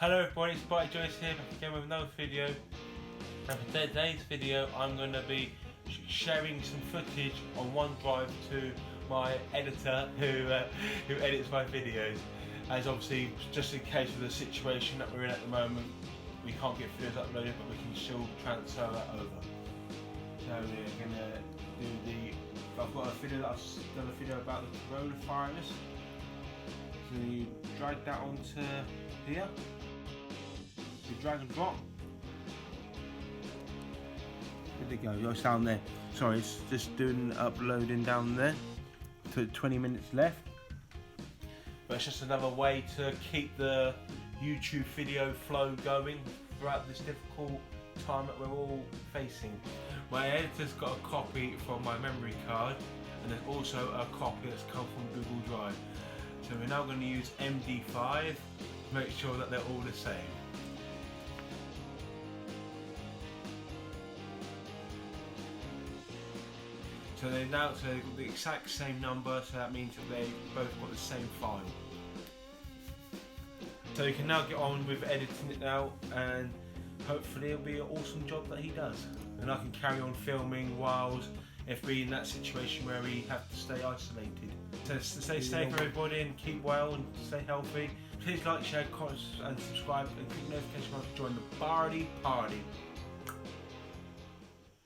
Hello everybody, it's Bartie Joyce here, back again with another video. And for today's video I'm going to be sharing some footage on OneDrive to my editor who edits my videos. As obviously, just in case of the situation that we're in at the moment, we can't get videos uploaded, but we can still transfer that over. So we're going to do I've got a video that I've done a video about the coronavirus. So you drag that onto here. You drag and drop. There they go, it's down there. Sorry, it's just doing uploading down there. So 20 minutes left. But it's just another way to keep the YouTube video flow going throughout this difficult time that we're all facing. My editor's got a copy from my memory card, and there's also a copy that's come from Google Drive. So we're now going to use MD5 to make sure that they're all the same. So they've got the exact same number, so that means that they've both got the same file. So you can now get on with editing it now, and hopefully it'll be an awesome job that he does. And I can carry on filming whilst if we're in that situation where we have to stay isolated. So stay safe everybody, and keep well and stay healthy. Please like, share, comment and subscribe, and click the notification bell to join the Bartie party.